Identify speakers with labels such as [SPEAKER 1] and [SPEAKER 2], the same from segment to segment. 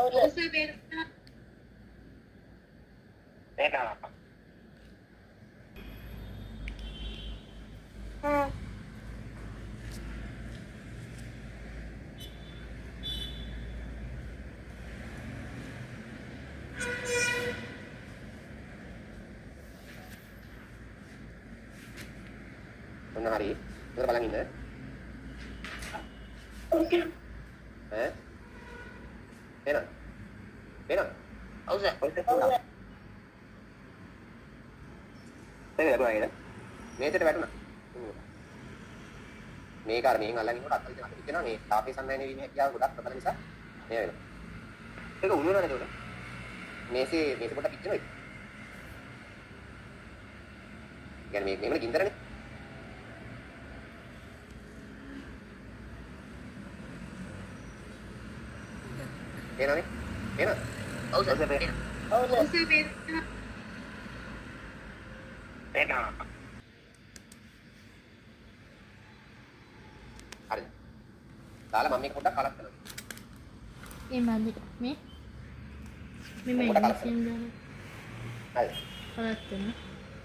[SPEAKER 1] उसे बेटा
[SPEAKER 2] बेटा ඔන්න හරි. ඉතල බලන් ඉන්න. ඈ? එන. එන. අවුස. දැන් ලැබුණා නේද? මේසෙට වැටුණා. මේක අර මෙහෙන් අල්ලන් ඉන්නකොට අත්වල දෙනකට පිටිනවා මේ තාපේ සම්නයන වීමේ හැකියාව ගොඩක් ප්‍රබල නිසා මේ වෙනවා. ඒක උණු වෙනවද ඒක? මේසේ පොඩ්ඩක් පිටිනවා ඒක. يعني මේක නෙමෙයි ගින්දරනේ. එනනේ. එන. අවුස.
[SPEAKER 1] उसे बेटा
[SPEAKER 2] बेटा හරි. දාලා මම මේක පොඩ්ඩක් කලක් කරනවා.
[SPEAKER 3] ඒ මන්දිට මේ
[SPEAKER 2] පොඩ්ඩක් කලක්
[SPEAKER 3] මැග්නීසියම් දාලා
[SPEAKER 2] හරි.
[SPEAKER 3] කලක් කරන.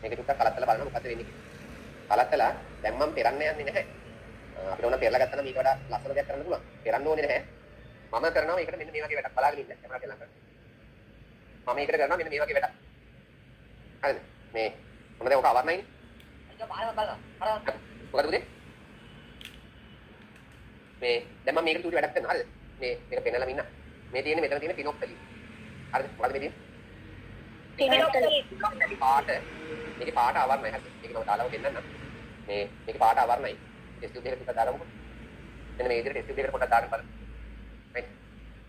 [SPEAKER 2] මේක ටිකක් කලත්තලා බලන්න මොකද වෙන්නේ කියලා. කලත්තලා දැන් මම පෙරන්න යන්නේ නැහැ. අපිට ඕන පෙරලා ගත්තා නම් මේක වඩා ලස්සන දෙයක් කරන්න පුළුවන්. පෙරන්න ඕනේ නැහැ. මම කරනවා මේකට මෙන්න මේ වගේ වැඩක් බලාගෙන ඉන්න. කැමරා පෙරලා කරන්න. මම මේකට කරනවා මෙන්න මේ වගේ වැඩක්. හරිද? මේ මොනද ඔක අවර්ණයිනේ? ඒක බලන්න බලන්න. මොකද පුතේ? මේ දැන් මම මේකට චූටි වැඩක් කරනවා. හරිද? මේක පෙන්නලා ඉන්න. මේ තියෙන්නේ මෙතන තියෙන පිනොක්ටලි. හරිද? මොකද මේ තියෙන්නේ? පාට. මේකේ පාට අවර්ණයි. හරිද? මේක මම දාලාම දෙන්නම්. මේකේ පාට අවර්ණයි. ටෙස්ට් ටියුබ් එකට ටිකක් දාගමුකෝ. මෙන්න මේ විදිහට ටෙස්ට් ටියුබ් එකට පොඩ්ඩක් දාගෙන බලන්න. right.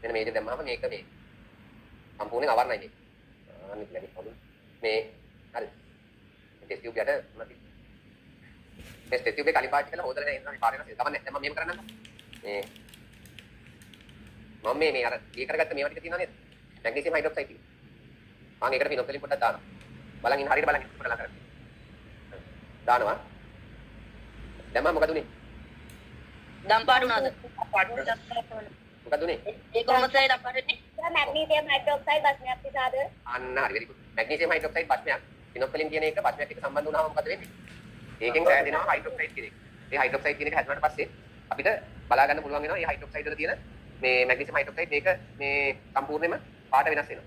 [SPEAKER 2] මෙන්න මේ විදිහට දැම්මම මේක මේ සම්පූර්ණයෙන් අවර්ණයි මේ. අනිත් ලැබි පොදු. මේ හරි. ටෙස්ට් ටියුබ් යට නැති. ටෙස්ට් ටියුබ් එක කලින් පාට කරලා හොදලා ඉන්නවා මේ පාට වෙනස්. ගමන්නේ. දැන් මම මෙහෙම කරන්නම්කෝ. මේ මම මේ අර දී කරගත්ත මේවා ටික තියෙනවා නේද? මැග්නීසියම් හයිඩ්‍රොක්සයිඩ් ටික. මම ඒකට පිනොක්සලින් පොඩ්ඩක් දානවා. බලන් ඉන්න හරියට බලන් ඉන්න පොඩ්ඩක් කරන්න. දානවා. දැන් මම මොකද උනේ?
[SPEAKER 4] දම් පාඩු නේද?
[SPEAKER 2] මොකද උනේ?
[SPEAKER 4] ඒ කොහොමද ඒ දම් පාඩුනේ?
[SPEAKER 5] मैग्नीशियम हाइड्रोक्साइड बसने आपके साथ
[SPEAKER 2] අන්න හරි වෙරි ගුඩ්. මැග්නීසියම් හයිඩ්‍රොක්සයිඩ් බස්මයක් පිනොක්සලින් කියන එක බස්මයක් එක්ක සම්බන්ධ වුණාම මොකද වෙන්නේ? ඒකෙන් සෑදෙනවා හයිඩ්‍රොක්සයිඩ් කියන එක. ඒ හයිඩ්‍රොක්සයිඩ් කියන එක හැදුනට පස්සේ අපිට බලා ගන්න පුළුවන් වෙනවා මේ හයිඩ්‍රොක්සයිඩ් වල තියෙන මේ මැග්නීසියම් හයිඩ්‍රොක්සයිඩ් මේක මේ සම්පූර්ණයෙන්ම පාට වෙනස් වෙනවා.